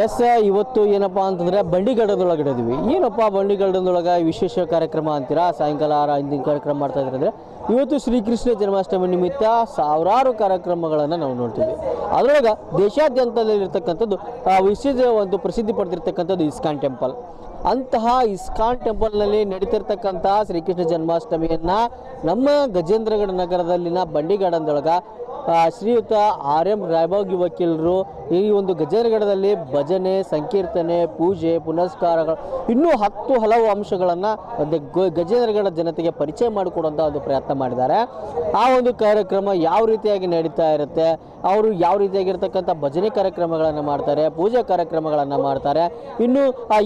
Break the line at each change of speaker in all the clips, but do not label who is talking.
S ಇವತ್ತು ಏನಪ್ಪ ಅಂತಂದರೆ ಬಂಡಿಗಡದೊಳಗಡೆ ಇದೀವಿ. ಏನಪ್ಪ ಬಂಡಿಗಡದೊಳಗೆ ವಿಶೇಷ ಕಾರ್ಯಕ್ರಮ ಅಂತೀರಾ, ಸಾಯಂಕಾಲ 6 ಹಿಂದಿನ ಕಾರ್ಯಕ್ರಮ ಮಾಡ್ತಾ ಇದ್ದಾರೆ ಅಂದರೆ ಇವತ್ತು ಶ್ರೀಕೃಷ್ಣ ಜನ್ಮಾಷ್ಟಮಿ ನಿಮಿತ್ತ ಸಾವಿರಾರು ಕಾರ್ಯಕ್ರಮಗಳನ್ನು ನಾವು ನೋಡ್ತೀವಿ. ಅದರೊಳಗೆ ದೇಶಾದ್ಯಂತದಲ್ಲಿರ್ತಕ್ಕಂಥದ್ದು ವಿಶೇಷ ಒಂದು ಪ್ರಸಿದ್ಧಿ ಪಡೆದಿರ್ತಕ್ಕಂಥದ್ದು ಇಸ್ಕಾನ್ ಟೆಂಪಲ್. ಅಂತಹ ಇಸ್ಕಾನ್ ಟೆಂಪಲ್ನಲ್ಲಿ ನಡೀತಿರ್ತಕ್ಕಂಥ ಶ್ರೀಕೃಷ್ಣ ಜನ್ಮಾಷ್ಟಮಿಯನ್ನು ನಮ್ಮ ಗಜೇಂದ್ರಗಢ ನಗರದಲ್ಲಿನ ಬಂಡಿಗಡದೊಳಗೆ ಶ್ರೀಯುತ ಆರ್.ಎಂ. ರಾಯಭಾಗಿ ವಕೀಲರು ಈ ಒಂದು ಗಜೇಂದ್ರಗಢದಲ್ಲಿ ಭಜನೆ, ಸಂಕೀರ್ತನೆ, ಪೂಜೆ, ಪುನಸ್ಕಾರಗಳು ಇನ್ನೂ ಹಲವು ಅಂಶಗಳನ್ನು ಗಜೇಂದ್ರಗಢ ಜನತೆಗೆ ಪರಿಚಯ ಮಾಡಿಕೊಡುವಂಥ ಒಂದು ಪ್ರಯತ್ನ ಮಾಡಿದ್ದಾರೆ. ಆ ಒಂದು ಕಾರ್ಯಕ್ರಮ ಯಾವ ರೀತಿಯಾಗಿ ನಡೀತಾ ಇರುತ್ತೆ, ಅವರು ಯಾವ ರೀತಿಯಾಗಿರ್ತಕ್ಕಂಥ ಭಜನೆ ಕಾರ್ಯಕ್ರಮಗಳನ್ನು ಮಾಡ್ತಾರೆ, ಪೂಜಾ ಕಾರ್ಯಕ್ರಮಗಳನ್ನು ಮಾಡ್ತಾರೆ, ಇನ್ನು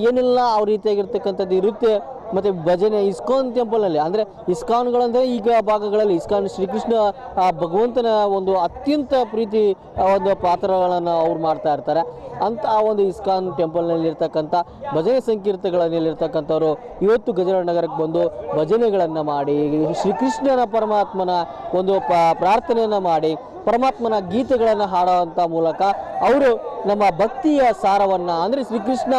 ಏನೆಲ್ಲ ಯಾವ ರೀತಿಯಾಗಿರ್ತಕ್ಕಂಥದ್ದು ಇರುತ್ತೆ. ಮತ್ತು ಭಜನೆ ಇಸ್ಕಾನ್ ಟೆಂಪಲ್ನಲ್ಲಿ ಅಂದರೆ ಇಸ್ಕಾನ್ಗಳಂದರೆ ಈಗ ಭಾಗಗಳಲ್ಲಿ ಇಸ್ಕಾನ್ ಶ್ರೀಕೃಷ್ಣ ಭಗವಂತನ ಒಂದು ಅತ್ಯಂತ ಪ್ರೀತಿ ಒಂದು ಪಾತ್ರಗಳನ್ನು ಅವ್ರು ಮಾಡ್ತಾ ಇರ್ತಾರೆ. ಅಂತ ಒಂದು ಇಸ್ಕಾನ್ ಟೆಂಪಲ್ನಲ್ಲಿರ್ತಕ್ಕಂಥ ಭಜನೆ ಸಂಕೀರ್ತಗಳಲ್ಲಿರ್ತಕ್ಕಂಥವ್ರು ಇವತ್ತು ಗಜೇಂದ್ರ ನಗರಕ್ಕೆ ಬಂದು ಭಜನೆಗಳನ್ನು ಮಾಡಿ ಶ್ರೀಕೃಷ್ಣನ ಪರಮಾತ್ಮನ ಒಂದು ಪ್ರಾರ್ಥನೆಯನ್ನು ಮಾಡಿ ಪರಮಾತ್ಮನ ಗೀತೆಗಳನ್ನು ಹಾಡುವಂಥ ಮೂಲಕ ಅವರು ನಮ್ಮ ಭಕ್ತಿಯ ಸಾರವನ್ನು ಅಂದರೆ ಶ್ರೀಕೃಷ್ಣ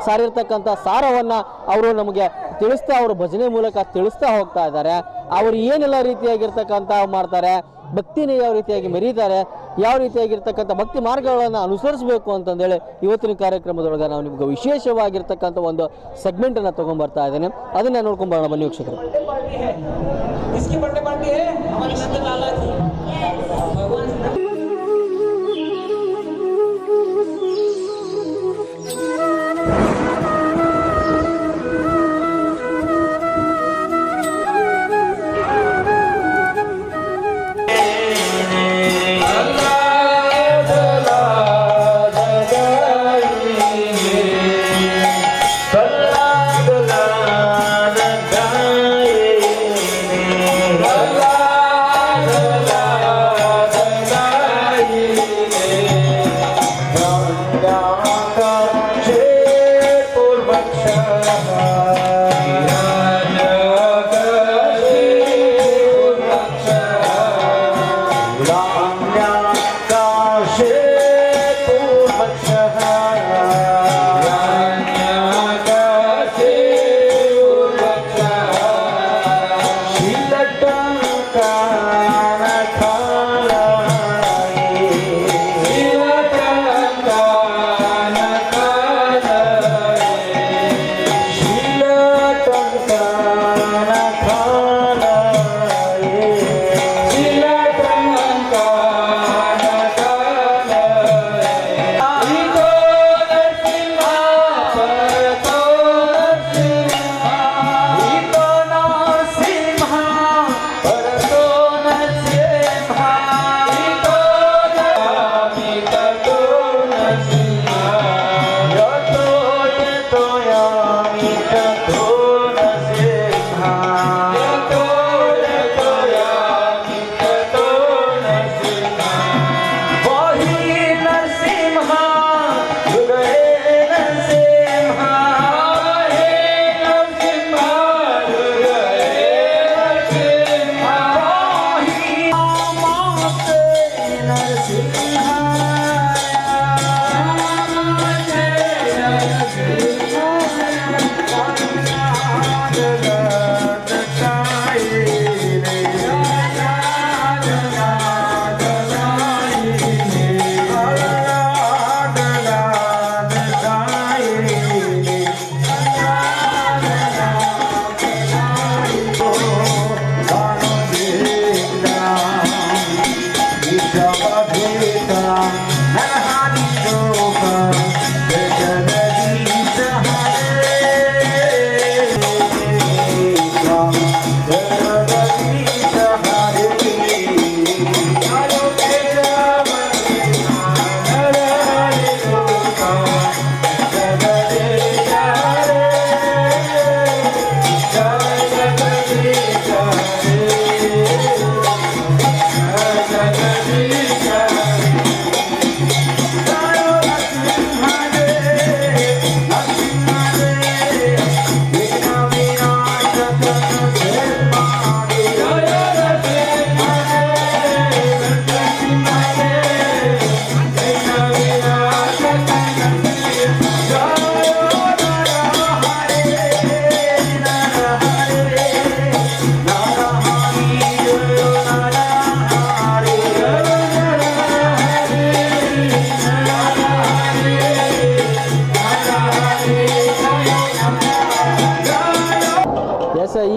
ಸಾರಿರ್ತಕ್ಕಂಥ ಸಾರವನ್ನು ಅವರು ನಮಗೆ ತಿಳಿಸ್ತಾ ಅವರು ಭಜನೆ ಮೂಲಕ ತಿಳಿಸ್ತಾ ಹೋಗ್ತಾ ಇದ್ದಾರೆ. ಅವರು ಏನೆಲ್ಲ ರೀತಿಯಾಗಿರ್ತಕ್ಕಂಥ ಮಾಡ್ತಾರೆ, ಭಕ್ತಿನ ಯಾವ ರೀತಿಯಾಗಿ ಮೆರೀತಾರೆ, ಯಾವ ರೀತಿಯಾಗಿರ್ತಕ್ಕಂಥ ಭಕ್ತಿ ಮಾರ್ಗಗಳನ್ನು ಅನುಸರಿಸಬೇಕು ಅಂತಂದೇಳಿ ಇವತ್ತಿನ ಕಾರ್ಯಕ್ರಮದೊಳಗೆ ನಾವು ನಿಮ್ಗೆ ವಿಶೇಷವಾಗಿರ್ತಕ್ಕಂಥ ಒಂದು ಸೆಗ್ಮೆಂಟನ್ನು ತೊಗೊಂಡ್ಬರ್ತಾ ಇದ್ದೇನೆ. ಅದನ್ನು ನೋಡ್ಕೊಂಬರೋಣ ಬನ್ನಿ ವೀಕ್ಷಕರು.
la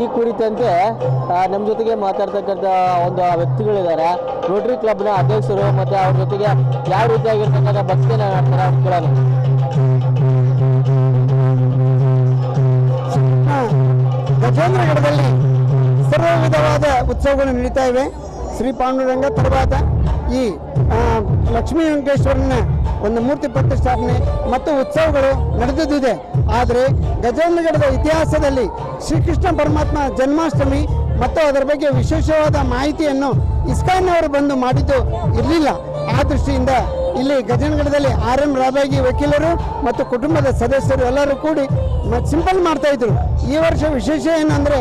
ಈ ಕುರಿತಂತೆ ನಮ್ಮ ಜೊತೆಗೆ ಮಾತಾಡ್ತಕ್ಕಂಥ ಒಂದು ವ್ಯಕ್ತಿಗಳಿದ್ದಾರೆ, ರೋಟರಿ ಕ್ಲಬ್ನ ಅಧ್ಯಕ್ಷರು, ಮತ್ತು ಅವ್ರ ಜೊತೆಗೆ ಯಾವ ರೀತಿಯಾಗಿರ್ತಕ್ಕಂಥ ಭಕ್ತಿನ ಕೇಳೋಣ.
ಗಜೇಂದ್ರಗಢದಲ್ಲಿ ಸರ್ವ ವಿಧವಾದ ಉತ್ಸವಗಳು ನಡೀತಾ ಇವೆ. ಶ್ರೀ ಪಾಂಡುರಂಗ ತರುವಾತ ಈ ಲಕ್ಷ್ಮೀ ವೆಂಕಟೇಶ್ವರನ ಒಂದು ಮೂರ್ತಿ ಪ್ರತಿಷ್ಠಾಪನೆ ಮತ್ತು ಉತ್ಸವಗಳು ನಡೆದಿದೆ. ಆದರೆ ಗಜೇಂದ್ರಗಢದ ಇತಿಹಾಸದಲ್ಲಿ ಶ್ರೀಕೃಷ್ಣ ಪರಮಾತ್ಮ ಜನ್ಮಾಷ್ಟಮಿ ಮತ್ತು ಅದರ ಬಗ್ಗೆ ವಿಶೇಷವಾದ ಮಾಹಿತಿಯನ್ನು ಇಸ್ಕಾನ್ನವರು ಬಂದು ಮಾಡಿದ್ದು ಇರಲಿಲ್ಲ. ಆ ದೃಷ್ಟಿಯಿಂದ ಇಲ್ಲಿ ಗಜೇಂದ್ರಗಢದಲ್ಲಿ RM ರಾಬಾಗಿ ವಕೀಲರು ಮತ್ತು ಕುಟುಂಬದ ಸದಸ್ಯರು ಎಲ್ಲರೂ ಕೂಡಿ ಸಿಂಪಲ್ ಮಾಡ್ತಾ ಇದ್ರು. ಈ ವರ್ಷ ವಿಶೇಷ ಏನಂದರೆ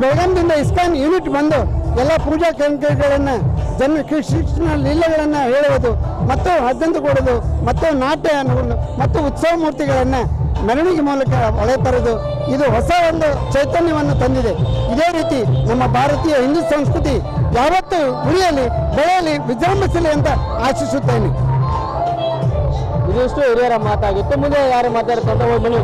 ಬೆಳಗಾಂದಿಂದ ಇಸ್ಕಾನ್ ಯೂನಿಟ್ ಬಂದು ಎಲ್ಲ ಪೂಜಾ ಕೈಂಕರ್ಯಗಳನ್ನು ಶ್ರೀಕೃಷ್ಣ ಲೀಲೆಗಳನ್ನು ಹೇಳುವುದು ಮತ್ತು ಹದ್ದಂತು ಕೊಡೋದು ಮತ್ತು ನಾಟ್ಯ ಮತ್ತು ಉತ್ಸವ ಮೂರ್ತಿಗಳನ್ನು ಮೆರವಣಿಗೆ ಮೂಲಕ ಹೊಳೆ ತರೋದು ಇದು ಹೊಸ ಒಂದು ಚೈತನ್ಯವನ್ನು ತಂದಿದೆ. ಇದೇ ರೀತಿ ನಮ್ಮ ಭಾರತೀಯ ಹಿಂದೂ ಸಂಸ್ಕೃತಿ ಯಾವತ್ತೂ ಉಳಿಯಲಿ, ಬೆಳೆಯಲಿ, ವಿಜೃಂಭಿಸಲಿ ಅಂತ ಆಶಿಸುತ್ತೇನೆ.
ಇದಿಷ್ಟು ಹಿರಿಯರ ಮಾತಾಗಿತ್ತು. ಮುಂದೆ ಯಾರು ಮಾತಾಡ್ತಾರೆ ಒಂದು ಮನೆ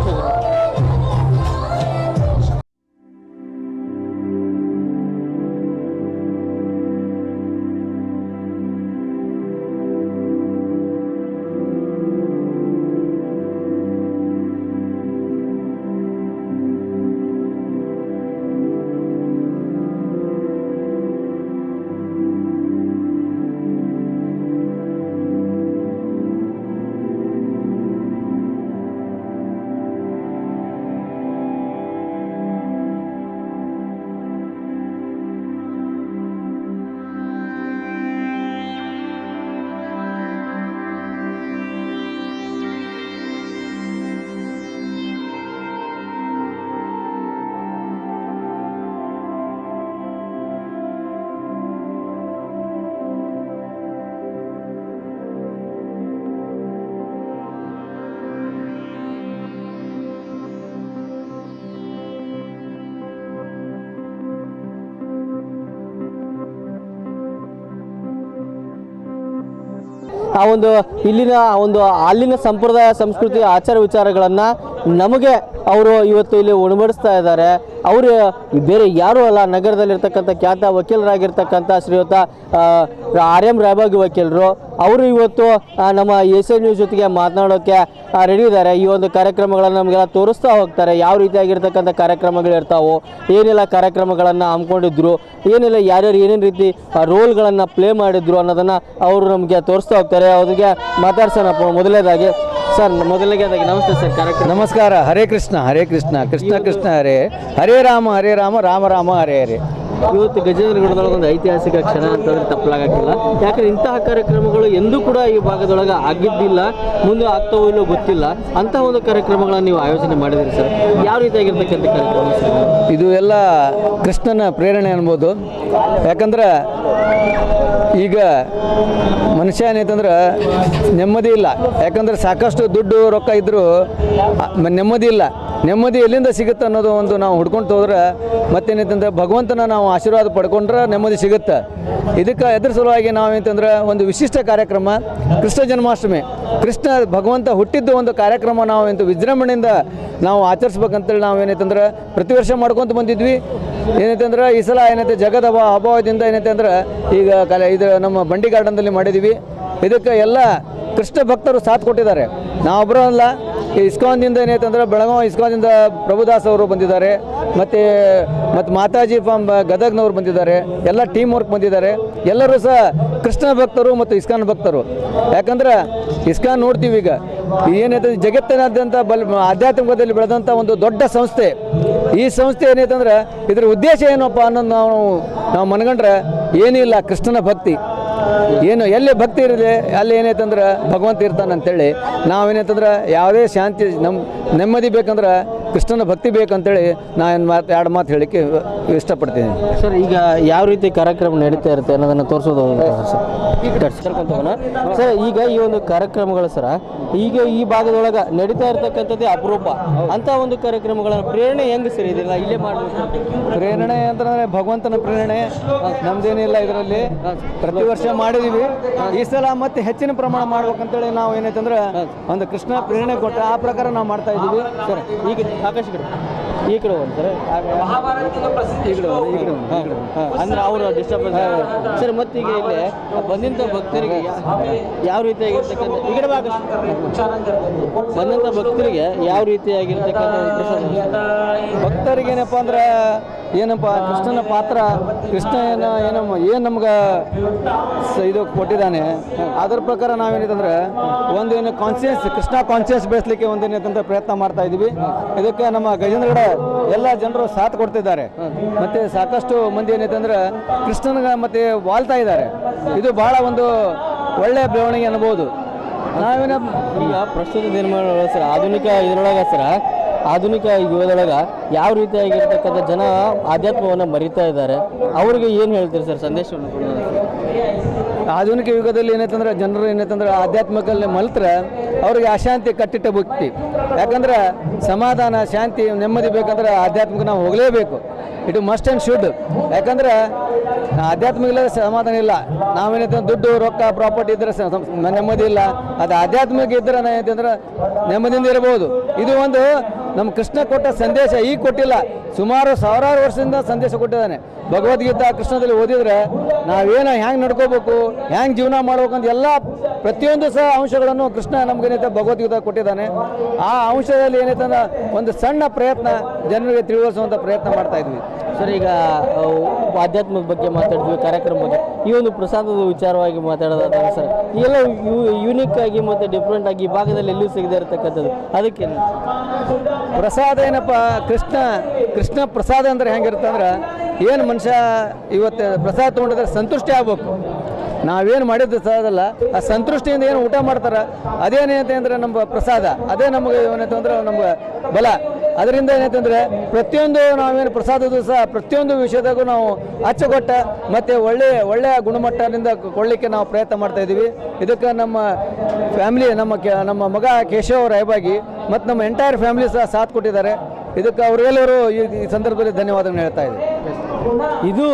ಆ ಒಂದು ಇಲ್ಲಿನ ಅಲ್ಲಿನ ಸಂಪ್ರದಾಯ ಸಂಸ್ಕೃತಿ ಆಚಾರ ವಿಚಾರಗಳನ್ನು ನಮಗೆ ಅವರು ಇವತ್ತು ಇಲ್ಲಿ ಉಣಬಡಿಸ್ತಾ ಇದ್ದಾರೆ. ಅವರು ಬೇರೆ ಯಾರೂ ಅಲ್ಲ, ನಗರದಲ್ಲಿರ್ತಕ್ಕಂಥ ಖ್ಯಾತ ವಕೀಲರಾಗಿರ್ತಕ್ಕಂಥ ಶ್ರೀಯುತ RM ರಾಬಾಗಿ ವಕೀಲರು. ಅವರು ಇವತ್ತು ನಮ್ಮ ACN ನ್ಯೂಸ್ ಜೊತೆಗೆ ಮಾತನಾಡೋಕ್ಕೆ ರೆಡಿ ಇದ್ದಾರೆ. ಈ ಒಂದು ಕಾರ್ಯಕ್ರಮಗಳನ್ನು ನಮಗೆಲ್ಲ ತೋರಿಸ್ತಾ ಹೋಗ್ತಾರೆ, ಯಾವ ರೀತಿಯಾಗಿರ್ತಕ್ಕಂಥ ಕಾರ್ಯಕ್ರಮಗಳಿರ್ತಾವೋ, ಏನೆಲ್ಲ ಕಾರ್ಯಕ್ರಮಗಳನ್ನು ಹಮ್ಮಿಕೊಂಡಿದ್ರು, ಏನೆಲ್ಲ ಯಾರ್ಯಾರು ಏನೇನು ರೀತಿ ರೋಲ್ಗಳನ್ನು ಪ್ಲೇ ಮಾಡಿದ್ರು ಅನ್ನೋದನ್ನು ಅವರು ನಮಗೆ ತೋರಿಸ್ತಾ ಹೋಗ್ತಾರೆ. ಅವ್ರಿಗೆ ಮಾತಾಡ್ಸೋಣಪ್ಪ. ಮೊದಲನೇದಾಗಿ ಸರ್, ನಮಸ್ತೆ ಸರ್. ಕಾರ್ಯಕ್ರಮ
ನಮಸ್ಕಾರ. ಹರೇ ಕೃಷ್ಣ ಹರೇ ಕೃಷ್ಣ, ಕೃಷ್ಣ ಕೃಷ್ಣ ಹರೇ ಹರೇ ರಾಮ ರಾಮ ರಾಮ ಹರೇ ಹರೇ.
ಇವತ್ತು ಗಜೇಂದ್ರಗಢದೊಳಗೆ ಒಂದು ಐತಿಹಾಸಿಕ ಕ್ಷಣ ಅಂತಂದ್ರೆ ತಪ್ಪಲಾಗಕ್ಕಿಲ್ಲ. ಯಾಕಂದ್ರೆ ಇಂತಹ ಕಾರ್ಯಕ್ರಮಗಳು ಎಂದೂ ಕೂಡ ಈ ಭಾಗದೊಳಗೆ ಆಗಿದ್ದಿಲ್ಲ, ಮುಂದೆ ಆಗ್ತಾವೋ ಇಲ್ಲೋ ಗೊತ್ತಿಲ್ಲ. ಅಂತಹ ಒಂದು ಕಾರ್ಯಕ್ರಮಗಳನ್ನು ನೀವು ಆಯೋಜನೆ ಮಾಡಿದಿರಿ ಸರ್. ಯಾವ ರೀತಿಯಾಗಿರ್ತಕ್ಕಂಥ ಕಾರ್ಯಕ್ರಮ ಸರ್
ಇದು? ಎಲ್ಲ ಕೃಷ್ಣನ ಪ್ರೇರಣೆ ಅನ್ಬೋದು. ಯಾಕಂದ್ರೆ ಈಗ ಮನುಷ್ಯ ಏನೈತಂದ್ರೆ ನೆಮ್ಮದಿ ಇಲ್ಲ. ಯಾಕಂದ್ರೆ ಸಾಕಷ್ಟು ದುಡ್ಡು ರೊಕ್ಕ ಇದ್ದರೂ ನೆಮ್ಮದಿ ಇಲ್ಲ. ನೆಮ್ಮದಿ ಎಲ್ಲಿಂದ ಸಿಗುತ್ತೆ ಅನ್ನೋದು ಒಂದು ನಾವು ಹುಡ್ಕೊಂಡು ಹೋದ್ರೆ ಮತ್ತೇನೈತಂದ್ರೆ ಭಗವಂತನ ನಾವು ಆಶೀರ್ವಾದ ಪಡ್ಕೊಂಡ್ರೆ ನೆಮ್ಮದಿ ಸಿಗುತ್ತೆ. ಇದಕ್ಕೆ ಎದುರು ಸಲುವಾಗಿ ನಾವೇಂತಂದ್ರೆ ಒಂದು ವಿಶಿಷ್ಟ ಕಾರ್ಯಕ್ರಮ ಕೃಷ್ಣ ಜನ್ಮಾಷ್ಟಮಿ. ಕೃಷ್ಣ ಭಗವಂತ ಹುಟ್ಟಿದ್ದು ಒಂದು ಕಾರ್ಯಕ್ರಮ ನಾವು ವಿಜೃಂಭಣೆಯಿಂದ ನಾವು ಆಚರಿಸ್ಬೇಕಂತೇಳಿ ನಾವೇನೈತಂದ್ರೆ ಪ್ರತಿ ವರ್ಷ ಮಾಡ್ಕೊತ ಬಂದಿದ್ವಿ. ಏನೈತಂದ್ರೆ ಈ ಸಲ ಏನೈತೆ ಜಗದ ಅಭಾವದಿಂದ ಏನೈತೆ ಅಂದ್ರೆ ಈಗ ಇದು ನಮ್ಮ ಬಂಡಿ ಗಾರ್ಡನ್ದಲ್ಲಿ ಮಾಡಿದ್ದೀವಿ. ಇದಕ್ಕೆ ಎಲ್ಲ ಕೃಷ್ಣ ಭಕ್ತರು ಸಾಥ್ ಕೊಟ್ಟಿದ್ದಾರೆ. ನಾವೊಬ್ಬರು ಅಲ್ಲ, ಈ ಇಸ್ಕಾನ್ದಿಂದ ಏನೈತಂದ್ರೆ ಬೆಳಗಾವಿ ಇಸ್ಕಾನ್ದಿಂದ ಪ್ರಭುದಾಸ್ ಅವರು ಬಂದಿದ್ದಾರೆ, ಮತ್ತು ಮಾತಾಜಿ ಫಾರ್ಮ್ ಗದಗ್ನವ್ರು ಬಂದಿದ್ದಾರೆ. ಎಲ್ಲ ಟೀಮ್ ವರ್ಕ್ ಬಂದಿದ್ದಾರೆ. ಎಲ್ಲರೂ ಸಹ ಕೃಷ್ಣ ಭಕ್ತರು ಮತ್ತು ಇಸ್ಕಾನ್ ಭಕ್ತರು. ಯಾಕಂದ್ರೆ ಇಸ್ಕಾನ್ ನೋಡ್ತೀವಿ ಈಗ ಏನೈತೆ ಜಗತ್ತಿನಾದ್ಯಂತ ಆಧ್ಯಾತ್ಮಿಕದಲ್ಲಿ ಬೆಳೆದಂಥ ಒಂದು ದೊಡ್ಡ ಸಂಸ್ಥೆ. ಈ ಸಂಸ್ಥೆ ಏನೈತಂದ್ರೆ ಇದ್ರ ಉದ್ದೇಶ ಏನಪ್ಪ ಅನ್ನೋದು ನಾವು ಮನಗಂಡ್ರೆ ಏನಿಲ್ಲ, ಕೃಷ್ಣನ ಭಕ್ತಿ. ಏನು ಎಲ್ಲಿ ಭಕ್ತಿ ಇರಲಿ ಅಲ್ಲಿ ಏನೈತಂದ್ರೆ ಭಗವಂತ ಇರ್ತಾನಂತೇಳಿ ನಾವೇನೈತಂದ್ರೆ ಯಾವುದೇ ಶಾಂತಿ ನೆಮ್ಮದಿ ಬೇಕಂದ್ರೆ ಕೃಷ್ಣನ ಭಕ್ತಿ ಬೇಕಂತೇಳಿ ನಾನು ಎರಡು ಮಾತು ಹೇಳಲಿಕ್ಕೆ ಇಷ್ಟಪಡ್ತೀನಿ
ಸರ್. ಈಗ ಯಾವ ರೀತಿ ಕಾರ್ಯಕ್ರಮ ನಡೀತಾ ಇರುತ್ತೆ ಅನ್ನೋದನ್ನು ತೋರಿಸೋದು ಸರ್. ಈಗ ಈ ಒಂದು ಕಾರ್ಯಕ್ರಮಗಳು ಸರ ಈಗ ಈ ಭಾಗದೊಳಗೆ ನಡೀತಾ ಇರ್ತಕ್ಕಂಥದ್ದೇ ಅಪರೂಪ. ಅಂತ ಒಂದು ಕಾರ್ಯಕ್ರಮಗಳ ಪ್ರೇರಣೆ ಹೆಂಗೆ ಸರ್ ಇದೆಲ್ಲ ಇಲ್ಲೇ ಮಾಡಬೇಕು?
ಪ್ರೇರಣೆ ಅಂತಂದರೆ ಭಗವಂತನ ಪ್ರೇರಣೆ, ನಮ್ದೇನಿಲ್ಲ ಇದರಲ್ಲಿ. ಪ್ರತಿ ವರ್ಷ ಮಾಡಿದೀವಿ. ಈ ಸಲ ಮತ್ತೆ ಹೆಚ್ಚಿನ ಪ್ರಮಾಣ ಮಾಡ್ಬೇಕಂತೇಳಿ ನಾವು ಏನೈತಂದ್ರೆ ಒಂದು ಕೃಷ್ಣ ಪ್ರೇರಣೆ ಕೊಟ್ಟ ಆ ಪ್ರಕಾರ ನಾವು ಮಾಡ್ತಾ ಇದ್ದೀವಿ
ಸರ್. ಈಗ ಆಕಾಶ ಈ ಕಡೆ ಒಂದು ಸರ್
ಈ ಕಡೆ ಒಂದು, ಈ ಕಡೆ ಒಂದು, ಈ ಕಡೆ ಒಂದು.
ಅಂದ್ರೆ ಅವರು ಡಿಸ್ಟರ್ಬೆನ್ಸ್ ಸರ್. ಮತ್ತೀಗ ಇಲ್ಲಿ ಬಂದಂಥ ಭಕ್ತರಿಗೆ ಯಾವ ರೀತಿಯಾಗಿರ್ತಕ್ಕಂಥ ಈ ಕಡೆ ಭಾಗ ಬಂದಂಥ ಭಕ್ತರಿಗೆ ಯಾವ ರೀತಿಯಾಗಿರ್ತಕ್ಕಂಥ
ಭಕ್ತರಿಗೇನಪ್ಪ ಅಂದ್ರೆ ಏನಪ್ಪ ಕೃಷ್ಣನ ಪಾತ್ರ, ಕೃಷ್ಣ ಏನು ನಮ್ಗೆ ಇದು ಕೊಟ್ಟಿದ್ದಾನೆ, ಅದರ ಪ್ರಕಾರ ನಾವೇನಿದಂದ್ರೆ ಒಂದೇನು ಕಾನ್ಸಿಯಸ್, ಕೃಷ್ಣ ಕಾನ್ಸಿಯಸ್ ಬೆಳೆಸಲಿಕ್ಕೆ ಒಂದೇನಂತ ಪ್ರಯತ್ನ ಮಾಡ್ತಾ ಇದ್ದೀವಿ. ಇದಕ್ಕೆ ನಮ್ಮ ಗಜೇಂದ್ರಗಡ ಎಲ್ಲ ಜನರು ಸಾಥ್ ಕೊಡ್ತಿದ್ದಾರೆ. ಮತ್ತು ಸಾಕಷ್ಟು ಮಂದಿ ಏನೈತಂದ್ರೆ ಕೃಷ್ಣನಿಗೆ ಮತ್ತು ವಾಲ್ತಾ ಇದ್ದಾರೆ. ಇದು ಬಹಳ ಒಂದು ಒಳ್ಳೆಯ ಬೆಳವಣಿಗೆ ಅನ್ಬೋದು. ನಾವೇನ
ಈಗ ಪ್ರಸ್ತುತ ದಿನಮಾನಗಳು ಸರ್ ಆಧುನಿಕ ಇದರೊಳಗೆ ಸರ್ ಆಧುನಿಕ ಯುಗದೊಳಗೆ ಯಾವ ರೀತಿಯಾಗಿರ್ತಕ್ಕಂಥ ಜನ ಆಧ್ಯಾತ್ಮವನ್ನು ಮರಿತಾ ಇದ್ದಾರೆ, ಅವ್ರಿಗೆ ಏನು ಹೇಳ್ತೀರಿ ಸರ್ ಸಂದೇಶವನ್ನು ಕೊಡೋದು?
ಆಧುನಿಕ ಯುಗದಲ್ಲಿ ಏನೈತಂದ್ರೆ ಜನರು ಏನೈತಂದ್ರೆ ಆಧ್ಯಾತ್ಮಿಕಲ್ಲಿ ಮಲ್ತ್ರೆ ಅವ್ರಿಗೆ ಅಶಾಂತಿ ಕಟ್ಟಿಟ್ಟ ಬುಕ್ತಿ. ಯಾಕಂದ್ರೆ ಸಮಾಧಾನ, ಶಾಂತಿ, ನೆಮ್ಮದಿ ಬೇಕಂದ್ರೆ ಆಧ್ಯಾತ್ಮಿಕ ನಾವು ಹೋಗಲೇಬೇಕು. It must and should. ಯಾಕಂದ್ರೆ ಆಧ್ಯಾತ್ಮಿಕ ಇಲ್ಲದೆ ಸಮಾಧಾನ ಇಲ್ಲ. ನಾವೇನೈತೆ ದುಡ್ಡು, ರೊಕ್ಕ, ಪ್ರಾಪರ್ಟಿ ಇದ್ದರೆ ನೆಮ್ಮದಿ ಇಲ್ಲ. ಅದು ಆಧ್ಯಾತ್ಮಿಕ ಇದ್ದರೆ ಏನೈತಂದ್ರೆ ನೆಮ್ಮದಿಯಿಂದ ಇರ್ಬೋದು. ಇದು ಒಂದು ನಮ್ಮ ಕೃಷ್ಣ ಕೊಟ್ಟ ಸಂದೇಶ. ಈಗ ಕೊಟ್ಟಿಲ್ಲ, ಸುಮಾರು ಸಾವಿರಾರು ವರ್ಷದಿಂದ ಸಂದೇಶ ಕೊಟ್ಟಿದ್ದಾನೆ. ಭಗವದ್ಗೀತಾ ಕೃಷ್ಣದಲ್ಲಿ ಓದಿದ್ರೆ ನಾವೇನು ಹ್ಯಾಂಗೆ ನಡ್ಕೋಬೇಕು, ಹ್ಯಾಂಗೆ ಜೀವನ ಮಾಡ್ಬೇಕು ಅಂತ ಎಲ್ಲ ಪ್ರತಿಯೊಂದು ಸಹ ಅಂಶಗಳನ್ನು ಕೃಷ್ಣ ನಮಗೇನೈತೆ ಭಗವದ್ಗೀತಾ ಕೊಟ್ಟಿದ್ದಾನೆ. ಆ ಅಂಶದಲ್ಲಿ ಏನೈತಂದ್ರೆ ಒಂದು ಸಣ್ಣ ಪ್ರಯತ್ನ ಜನರಿಗೆ ತಿಳಿಸುವಂಥ ಪ್ರಯತ್ನ ಮಾಡ್ತಾ ಇದ್ವಿ
ಸರ್. ಈಗ ಆಧ್ಯಾತ್ಮದ ಬಗ್ಗೆ ಮಾತಾಡಿದ್ವಿ, ಕಾರ್ಯಕ್ರಮ ಬಗ್ಗೆ. ಈ ಒಂದು ಪ್ರಸಾದದ ವಿಚಾರವಾಗಿ ಮಾತಾಡೋದಾದ್ರೆ ಸರ್, ಎಲ್ಲ ಯೂನಿಕ್ ಆಗಿ ಮತ್ತು ಡಿಫ್ರೆಂಟ್ ಆಗಿ ಈ ಭಾಗದಲ್ಲಿ ಎಲ್ಲೂ ಸಿಗದೆ ಇರತಕ್ಕಂಥದ್ದು, ಅದಕ್ಕೆ
ಪ್ರಸಾದ ಏನಪ್ಪ, ಕೃಷ್ಣ ಪ್ರಸಾದ ಅಂದ್ರೆ ಹೆಂಗಿರುತ್ತೆ ಅಂದ್ರೆ, ಏನು ಮನುಷ್ಯ ಇವತ್ತು ಪ್ರಸಾದ ತೊಗೊಂಡಿದ್ರೆ ಸಂತುಷ್ಟಿ ಆಗ್ಬೇಕು. ನಾವೇನು ಮಾಡಿದ್ದು ಸಾಧಲ್ಲ, ಆ ಸಂತೃಷ್ಟಿಯಿಂದ ಏನು ಊಟ ಮಾಡ್ತಾರೆ ಅದೇನೈತೆ ಅಂದರೆ ನಮ್ಮ ಪ್ರಸಾದ, ಅದೇ ನಮಗೆ ಏನೈತೆ ಅಂದ್ರೆ ನಮ್ಗೆ ಬಲ. ಅದರಿಂದ ಏನೈತೆ ಅಂದರೆ ಪ್ರತಿಯೊಂದು ನಾವೇನು ಪ್ರಸಾದದ ಸಹ ಪ್ರತಿಯೊಂದು ವಿಷಯದಾಗೂ ನಾವು ಅಚ್ಚುಗೊಟ್ಟ ಮತ್ತು ಒಳ್ಳೆಯ ಗುಣಮಟ್ಟದಿಂದ ಕೊಡಲಿಕ್ಕೆ ನಾವು ಪ್ರಯತ್ನ ಮಾಡ್ತಾ ಇದ್ದೀವಿ. ಇದಕ್ಕೆ ನಮ್ಮ ಫ್ಯಾಮಿಲಿ, ನಮ್ಮ ಮಗ ಕೇಶವ ರಾಯಬಾಗಿ ಮತ್ತು ನಮ್ಮ ಎಂಟೈರ್ ಫ್ಯಾಮಿಲಿ ಸಹ ಸಾಥ್ ಕೊಟ್ಟಿದ್ದಾರೆ. ಇದಕ್ಕೆ ಅವರೆಲ್ಲರೂ ಈ ಸಂದರ್ಭದಲ್ಲಿ ಧನ್ಯವಾದಗಳನ್ನು ಹೇಳ್ತಾ ಇದ್ದೀವಿ.
ಇದು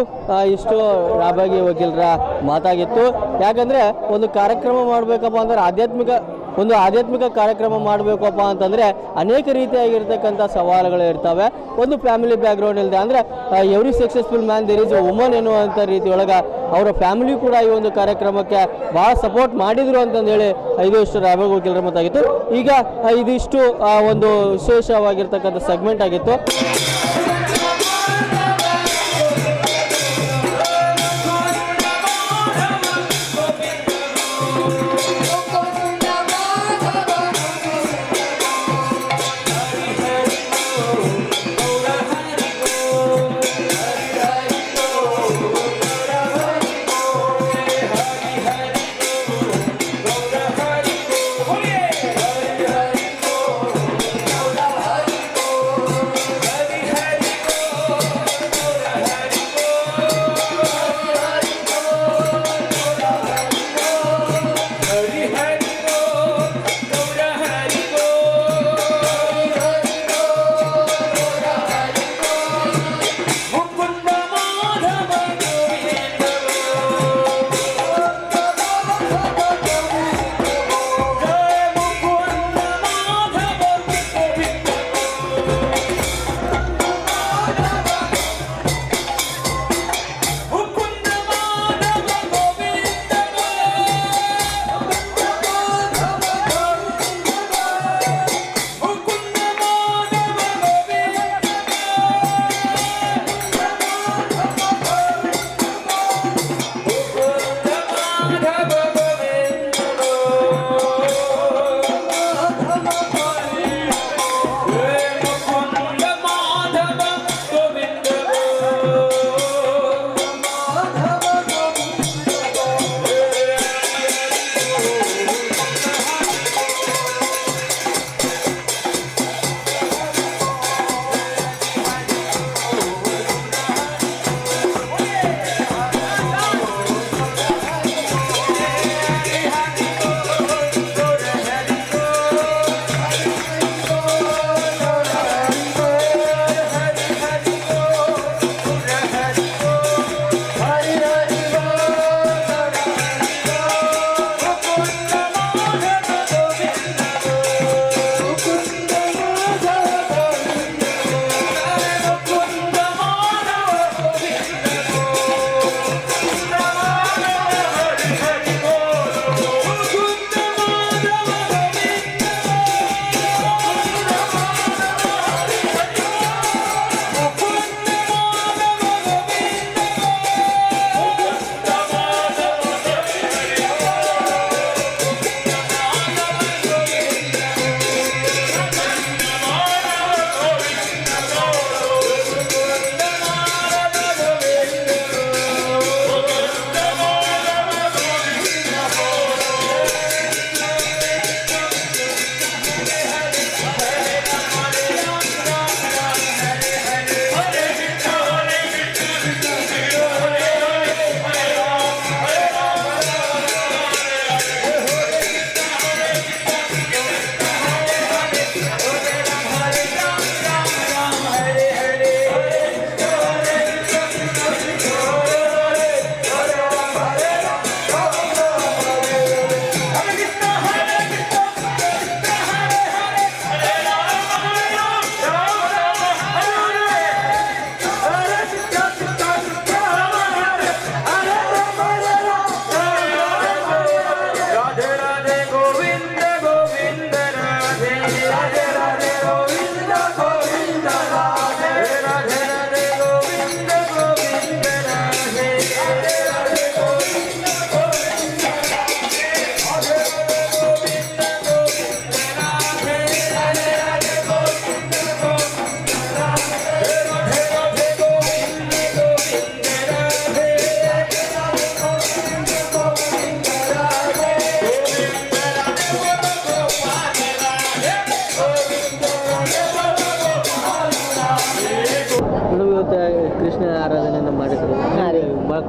ಇಷ್ಟು ರಾಬಾಗಿ ವಕೀಲರ ಮಾತಾಗಿತ್ತು. ಯಾಕಂದರೆ ಒಂದು ಕಾರ್ಯಕ್ರಮ ಮಾಡಬೇಕಪ್ಪ ಅಂದ್ರೆ ಆಧ್ಯಾತ್ಮಿಕ ಕಾರ್ಯಕ್ರಮ ಮಾಡಬೇಕಪ್ಪ ಅಂತಂದರೆ ಅನೇಕ ರೀತಿಯಾಗಿರ್ತಕ್ಕಂಥ ಸವಾಲುಗಳು ಇರ್ತವೆ. ಒಂದು ಫ್ಯಾಮಿಲಿ ಬ್ಯಾಕ್ಗ್ರೌಂಡ್ ಇಲ್ಲದೆ ಅಂದರೆ every successful man there is a woman ಎನ್ನುವಂಥ ರೀತಿಯೊಳಗೆ ಅವರ ಫ್ಯಾಮಿಲಿ ಕೂಡ ಈ ಒಂದು ಕಾರ್ಯಕ್ರಮಕ್ಕೆ ಭಾಳ ಸಪೋರ್ಟ್ ಮಾಡಿದರು ಅಂತಂದೇಳಿ ಇದು ಇಷ್ಟು ರಾಬಾಗಿ ವಕೀಲರ ಮಾತಾಗಿತ್ತು. ಈಗ ಇದಿಷ್ಟು ಒಂದು ವಿಶೇಷವಾಗಿರ್ತಕ್ಕಂಥ ಸೆಗ್ಮೆಂಟ್ ಆಗಿತ್ತು.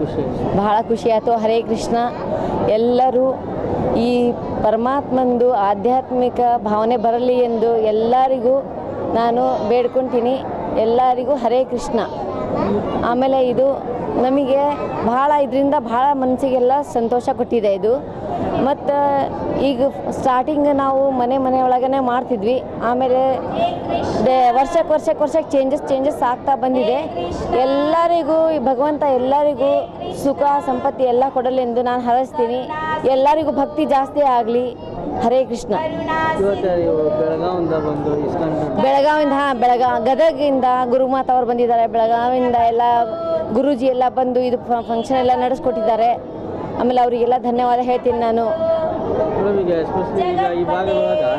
ಖುಷಿ
ಬಹಳ ಖುಷಿ ಆಯಿತು. ಹರೇ ಕೃಷ್ಣ. ಎಲ್ಲರೂ ಈ ಪರಮಾತ್ಮಂದು ಆಧ್ಯಾತ್ಮಿಕ ಭಾವನೆ ಬರಲಿ ಎಂದು ಎಲ್ಲರಿಗೂ ನಾನು ಬೇಡ್ಕೊತೀನಿ. ಎಲ್ಲರಿಗೂ ಹರೇ ಕೃಷ್ಣ. ಆಮೇಲೆ ಇದು ನಮಗೆ ಭಾಳ ಇದರಿಂದ ಭಾಳ ಮನಸ್ಸಿಗೆಲ್ಲ ಸಂತೋಷ ಕೊಟ್ಟಿದೆ ಇದು. ಮತ್ತು ಈಗ ಸ್ಟಾರ್ಟಿಂಗ್ ನಾವು ಮನೆ ಒಳಗನೆ ಮಾಡ್ತಿದ್ವಿ. ಆಮೇಲೆ ವರ್ಷಕ್ಕೆ ಚೇಂಜಸ್ ಆಗ್ತಾ ಬಂದಿದೆ. ಎಲ್ಲರಿಗೂ ಈ ಭಗವಂತ ಎಲ್ಲರಿಗೂ ಸುಖ ಸಂಪತ್ತಿ ಎಲ್ಲ ಕೊಡಲೆಂದು ನಾನು ಹಾರೈಸ್ತೀನಿ. ಎಲ್ಲರಿಗೂ ಭಕ್ತಿ ಜಾಸ್ತಿ ಆಗಲಿ. ಹರೇ ಕೃಷ್ಣ.
ಇವತ್ತು ನೀವು ಬೆಳಗಾವಿಂದ ಬಂದು
ಬೆಳಗಾವಿಂದ ಗದಗಿಂದ ಗುರುಮಾತ ಅವರು ಬಂದಿದ್ದಾರೆ. ಬೆಳಗಾವಿಂದ ಎಲ್ಲ ಗುರೂಜಿ ಎಲ್ಲ ಬಂದು ಇದು ಫಂಕ್ಷನ್ ಎಲ್ಲ ನಡೆಸ್ಕೊಟ್ಟಿದ್ದಾರೆ. ಆಮೇಲೆ ಅವರಿಗೆಲ್ಲ ಧನ್ಯವಾದ ಹೇಳ್ತೀನಿ ನಾನು.
ಈಗ ಎಸ್ಪೆಷಲಿ ಈಗ ಈ ಭಾಗದೊಳಗೆ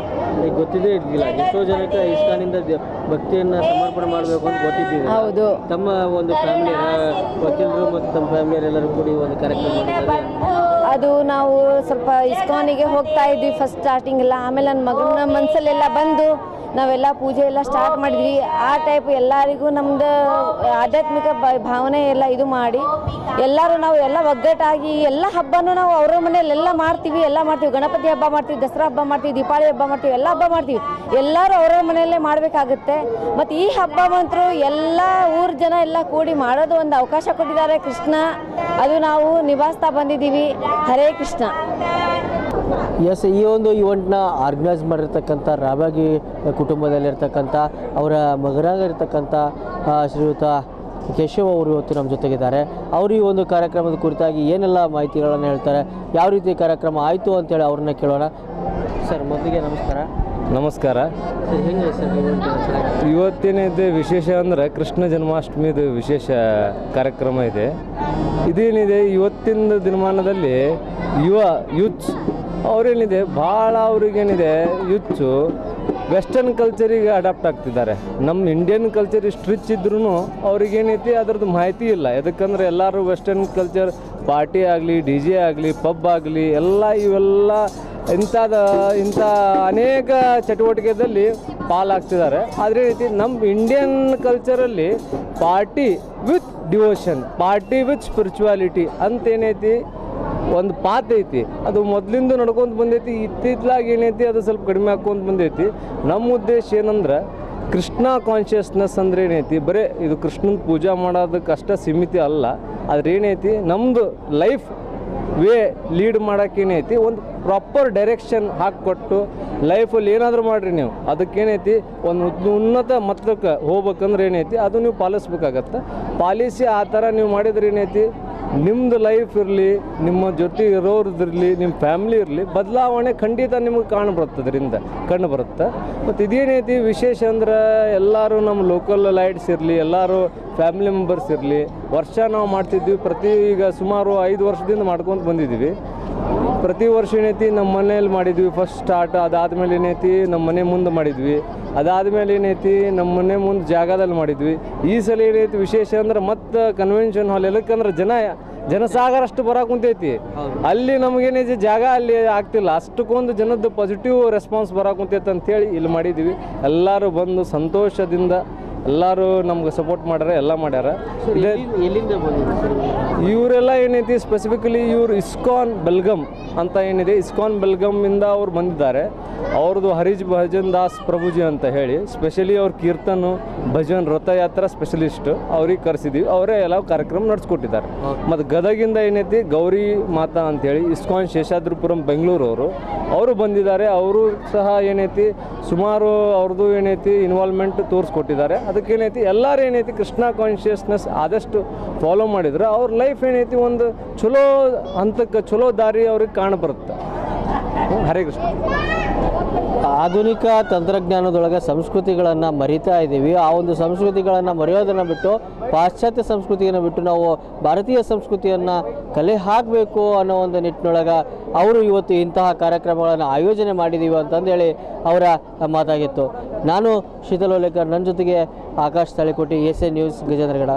ಈಗ ಗೊತ್ತಿದ್ದೇ ಇದ್ದಿಲ್ಲ, ಎಷ್ಟೋ ಜನಕ್ಕೆ ಇಸ್ಕಾನಿಂದ ಭಕ್ತಿಯನ್ನು ಸಮರ್ಪಣೆ ಮಾಡಬೇಕು ಅಂತ ಗೊತ್ತಿದ್ದಿದೆ.
ಹೌದು.
ತಮ್ಮ ಒಂದು ಫ್ಯಾಮಿಲಿ ವಕೀಲರು ಮತ್ತು ತಮ್ಮ ಫ್ಯಾಮಿಲಿಯರೆಲ್ಲರೂ ಕೂಡಿ ಒಂದು ಕಾರ್ಯಕ್ರಮ ಮಾಡಿದ್ದಾರೆ.
ಅದು ನಾವು ಸ್ವಲ್ಪ ಇಸ್ಕಾನಿಗೆ ಹೋಗ್ತಾ ಇದ್ವಿ ಫಸ್ಟ್ ಸ್ಟಾರ್ಟಿಂಗ್ ಎಲ್ಲ. ಆಮೇಲೆ ನನ್ನ ಮಗನ ಮನಸ್ಸಲ್ಲೆಲ್ಲ ಬಂದು ನಾವೆಲ್ಲ ಪೂಜೆ ಎಲ್ಲ ಸ್ಟಾರ್ಟ್ ಮಾಡಿದ್ವಿ. ಆ ಟೈಪ್ ಎಲ್ಲರಿಗೂ ನಮ್ಮದು ಆಧ್ಯಾತ್ಮಿಕ ಭಾವನೆ ಎಲ್ಲ ಇದು ಮಾಡಿ ಎಲ್ಲರೂ ನಾವು ಎಲ್ಲ ಒಗ್ಗಟ್ಟಾಗಿ ಎಲ್ಲ ಹಬ್ಬನೂ ನಾವು ಅವ್ರ ಮನೆಯಲ್ಲೆಲ್ಲ ಮಾಡ್ತೀವಿ. ಗಣಪತಿ ಹಬ್ಬ ಮಾಡ್ತೀವಿ, ದಸರಾ ಹಬ್ಬ ಮಾಡ್ತೀವಿ, ದೀಪಾವಳಿ ಹಬ್ಬ ಮಾಡ್ತೀವಿ, ಎಲ್ಲ ಹಬ್ಬ ಮಾಡ್ತೀವಿ. ಎಲ್ಲರೂ ಅವ್ರವ್ರ ಮನೆಯಲ್ಲೇ ಮಾಡಬೇಕಾಗುತ್ತೆ. ಮತ್ತು ಈ ಹಬ್ಬ ಮಾತ್ರ ಎಲ್ಲ ಊರ ಜನ ಎಲ್ಲ ಕೂಡಿ ಮಾಡೋದು ಒಂದು ಅವಕಾಶ ಕೊಟ್ಟಿದ್ದಾರೆ ಕೃಷ್ಣ. ಅದು ನಾವು ನಿಭಾಯಿಸ್ತಾ ಬಂದಿದ್ದೀವಿ. ಹರೇ ಕೃಷ್ಣ.
ಎಸ್, ಈ ಒಂದು ಇವೆಂಟ್ನ ಆರ್ಗನೈಸ್ ಮಾಡಿರ್ತಕ್ಕಂಥ ರಾಬಾಗಿ ಕುಟುಂಬದಲ್ಲಿರ್ತಕ್ಕಂಥ ಅವರ ಮಗನಾಗಿರ್ತಕ್ಕಂಥ ಶ್ರೀಯುತ ಕೇಶವ್ ಅವರು ಇವತ್ತು ನಮ್ಮ ಜೊತೆಗಿದ್ದಾರೆ. ಅವರು ಈ ಒಂದು ಕಾರ್ಯಕ್ರಮದ ಕುರಿತಾಗಿ ಏನೆಲ್ಲ ಮಾಹಿತಿಗಳನ್ನು ಹೇಳ್ತಾರೆ, ಯಾವ ರೀತಿ ಕಾರ್ಯಕ್ರಮ ಆಯಿತು ಅಂತೇಳಿ ಅವ್ರನ್ನ ಕೇಳೋಣ. ಸರ್, ಮೊದಲಿಗೆ ನಮಸ್ಕಾರ.
ನಮಸ್ಕಾರ.
ಸರ್, ಹೆಂಗೆ ಸರ್
ಇವತ್ತೇನಿದೆ ವಿಶೇಷ ಅಂದರೆ ಕೃಷ್ಣ ಜನ್ಮಾಷ್ಟಮಿದು ವಿಶೇಷ ಕಾರ್ಯಕ್ರಮ ಇದೆ. ಇದೇನಿದೆ ಇವತ್ತಿನ ದಿನಮಾನದಲ್ಲಿ ಯೂತ್ಸ್ ಅವರೇನಿದೆ ಭಾಳ ಅವ್ರಿಗೇನಿದೆ ಯೂತ್ಸು ವೆಸ್ಟರ್ನ್ ಕಲ್ಚರಿಗೆ ಅಡಾಪ್ಟ್ ಆಗ್ತಿದ್ದಾರೆ. ನಮ್ಮ ಇಂಡಿಯನ್ ಕಲ್ಚರ್ ಇಷ್ಟು ರಿಚ್ ಇದ್ರೂ ಅವ್ರಿಗೇನೈತಿ ಅದರದ್ದು ಮಾಹಿತಿ ಇಲ್ಲ. ಯಾಕಂದರೆ ಎಲ್ಲರೂ ವೆಸ್ಟರ್ನ್ ಕಲ್ಚರ್ ಪಾರ್ಟಿ ಆಗಲಿ, ಡಿ ಜೆ ಆಗಲಿ, ಪಬ್ ಆಗಲಿ ಇವೆಲ್ಲ ಇಂಥ ಅನೇಕ ಚಟುವಟಿಕೆಯಲ್ಲಿ ಪಾಲಾಗ್ತಿದ್ದಾರೆ. ಅದೇ ರೀತಿ ನಮ್ಮ ಇಂಡಿಯನ್ ಕಲ್ಚರಲ್ಲಿ party with devotion, party with spirituality ಅಂತೇನೈತಿ ಒಂದು ಪಾತ್ ಐತಿ. ಅದು ಮೊದಲಿಂದ ನಡ್ಕೊಂತ ಬಂದೈತಿ. ಇತ್ತಿತ್ತಲಾಗಿ ಏನೈತಿ ಅದು ಸ್ವಲ್ಪ ಕಡಿಮೆ ಹಾಕ್ಕೊಂತ ಬಂದೈತಿ. ನಮ್ಮ ಉದ್ದೇಶ ಏನಂದ್ರೆ ಕೃಷ್ಣ ಕಾನ್ಷಿಯಸ್ನೆಸ್ ಅಂದ್ರೆ ಏನೈತಿ, ಬರೀ ಇದು ಕೃಷ್ಣನ ಪೂಜಾ ಮಾಡೋದಕ್ಕೆ ಅಷ್ಟೇ ಸೀಮಿತ ಅಲ್ಲ. ಆದ್ರೆ ಏನೈತಿ ನಮ್ಮದು ಲೈಫ್ ವೇ ಲೀಡ್ ಮಾಡೋಕ್ಕೇನೈತಿ ಒಂದು ಪ್ರಾಪರ್ ಡೈರೆಕ್ಷನ್ ಹಾಕಿಕೊಟ್ಟು ಲೈಫಲ್ಲಿ ಏನಾದರೂ ಮಾಡಿರಿ ನೀವು ಅದಕ್ಕೇನೈತಿ ಒಂದು ಉನ್ನತ ಮಟ್ಟಕ್ಕೆ ಹೋಗ್ಬೇಕಂದ್ರೆ ಏನೈತಿ ಅದು ನೀವು ಪಾಲಿಸ್ಬೇಕಾಗತ್ತೆ. ಪಾಲಿಸಿ ಆ ಥರ ನೀವು ಮಾಡಿದ್ರೆ ಏನೈತಿ ನಿಮ್ಮದು ಲೈಫ್ ಇರಲಿ, ನಿಮ್ಮ ಜೊತೆ ಇರೋರಿರಲಿ, ನಿಮ್ಮ ಫ್ಯಾಮ್ಲಿ ಇರಲಿ, ಬದಲಾವಣೆ ಖಂಡಿತ ನಿಮಗೆ ಕಂಡು ಬರುತ್ತೆ. ಮತ್ತು ಇದೇನೈತಿ ವಿಶೇಷ ಅಂದ್ರೆ ಎಲ್ಲರೂ ನಮ್ಮ ಲೋಕಲ್ ಲೈಟ್ಸ್ ಇರಲಿ, ಎಲ್ಲರೂ ಫ್ಯಾಮಿಲಿ ಮೆಂಬರ್ಸ್ ಇರಲಿ. ವರ್ಷ ನಾವು ಮಾಡ್ತಿದ್ವಿ, ಈಗ ಸುಮಾರು 5 ವರ್ಷದಿಂದ ಮಾಡ್ಕೊತ ಬಂದಿದ್ದೀವಿ. ಪ್ರತಿ ವರ್ಷ ಏನೈತಿ ನಮ್ಮ ಮನೇಲಿ ಮಾಡಿದ್ವಿ ಫಸ್ಟ್ ಸ್ಟಾರ್ಟ್. ಅದಾದಮೇಲೆ ಏನೈತಿ ನಮ್ಮ ಮನೆ ಮುಂದೆ ಮಾಡಿದ್ವಿ. ಅದಾದಮೇಲೆ ಏನೈತಿ ನಮ್ಮ ಮನೆ ಮುಂದೆ ಜಾಗದಲ್ಲಿ ಮಾಡಿದ್ವಿ. ಈ ಸಲ ಏನೈತಿ ವಿಶೇಷ ಅಂದ್ರೆ ಮತ್ತು ಕನ್ವೆನ್ಷನ್ ಹಾಲ್ ಎಲ್ಲಕ್ಕಂದ್ರೆ ಜನಸಾಗರ ಅಷ್ಟು ಬರೋಕೆ ಕುಂತೈತಿ. ಅಲ್ಲಿ ನಮಗೇನೈತಿ ಜಾಗ ಅಲ್ಲಿ ಆಗ್ತಿಲ್ಲ, ಅಷ್ಟಕ್ಕೊಂದು ಜನದ ಪಾಸಿಟಿವ್ ರೆಸ್ಪಾನ್ಸ್ ಬರೋಕೆ ಕುಂತೈತೆ ಅಂತೇಳಿ ಇಲ್ಲಿ ಮಾಡಿದ್ವಿ. ಎಲ್ಲರೂ ಬಂದು ಸಂತೋಷದಿಂದ ಎಲ್ಲರೂ ನಮ್ಗೆ ಸಪೋರ್ಟ್ ಮಾಡ್ಯಾರ, ಎಲ್ಲ ಮಾಡ್ಯಾರ.
ಎಲ್ಲಿಂದ ಬಂದಿದೆ ಸರ್
ಇವರೆಲ್ಲ ಏನೈತಿ ಸ್ಪೆಸಿಫಿಕಲಿ ಇವರು ಇಸ್ಕಾನ್ ಬೆಲ್ಗಮ್ ಅಂತ ಏನಿದೆ, ಇಸ್ಕಾನ್ ಬೆಲ್ಗಮ್ಮಿಂದ ಅವ್ರು ಬಂದಿದ್ದಾರೆ. ಅವ್ರದ್ದು ಹರಿಜ್ ಭಜನ್ ದಾಸ್ ಪ್ರಭುಜಿ ಅಂತ ಹೇಳಿ ಸ್ಪೆಷಲಿ ಅವ್ರ ಕೀರ್ತನು ಭಜನ್ ರಥಯಾತ್ರಾ ಸ್ಪೆಷಲಿಸ್ಟ್ ಅವ್ರಿಗೆ ಕರೆಸಿದ್ವಿ. ಅವರೇ ಎಲ್ಲ ಕಾರ್ಯಕ್ರಮ ನಡೆಸ್ಕೊಟ್ಟಿದ್ದಾರೆ. ಮತ್ತು ಗದಗಿಂದ ಏನೈತಿ ಗೌರಿ ಮಾತಾ ಅಂತೇಳಿ ಇಸ್ಕಾನ್ ಶೇಷಾದ್ರಿಪುರಂ ಬೆಂಗಳೂರು ಅವರು ಬಂದಿದ್ದಾರೆ. ಅವರು ಸಹ ಏನೈತಿ ಸುಮಾರು ಅವ್ರದ್ದು ಏನೈತಿ ಇನ್ವಾಲ್ವ್ಮೆಂಟ್ ತೋರಿಸ್ಕೊಟ್ಟಿದ್ದಾರೆ. ಅದಕ್ಕೇನೈತಿ ಎಲ್ಲರೂ ಏನೈತಿ ಕೃಷ್ಣ ಕಾನ್ಷಿಯಸ್ನೆಸ್ ಆದಷ್ಟು ಫಾಲೋ ಮಾಡಿದ್ರೆ ಅವ್ರ ಲೈಫ್ ಏನೈತಿ ಒಂದು ಚಲೋ ಹಂತಕ್ಕೆ ಚಲೋ ದಾರಿ ಅವ್ರಿಗೆ ಕಾಣಬರುತ್ತೆ. ಹರೇ ಕೃಷ್ಣ.
ಆಧುನಿಕ ತಂತ್ರಜ್ಞಾನದೊಳಗೆ ಸಂಸ್ಕೃತಿಗಳನ್ನು ಮರಿತಾ ಇದ್ದೀವಿ. ಆ ಒಂದು ಸಂಸ್ಕೃತಿಗಳನ್ನು ಮರೆಯೋದನ್ನು ಬಿಟ್ಟು ಪಾಶ್ಚಾತ್ಯ ಸಂಸ್ಕೃತಿಯನ್ನು ಬಿಟ್ಟು ನಾವು ಭಾರತೀಯ ಸಂಸ್ಕೃತಿಯನ್ನು ಕಲೆ ಹಾಕಬೇಕು ಅನ್ನೋ ಒಂದು ನಿಟ್ಟಿನೊಳಗೆ ಅವರು ಇವತ್ತು ಇಂತಹ ಕಾರ್ಯಕ್ರಮಗಳನ್ನು ಆಯೋಜನೆ ಮಾಡಿದ್ದೀವಿ ಅಂತಂದೇಳಿ ಅವರ ಮಾತಾಗಿತ್ತು. ನಾನು ಶೀತಲ್ ಓಲೇಕರ್, ನನ್ನ ಜೊತೆಗೆ Akash Talikoti, S A news, Gajendragad.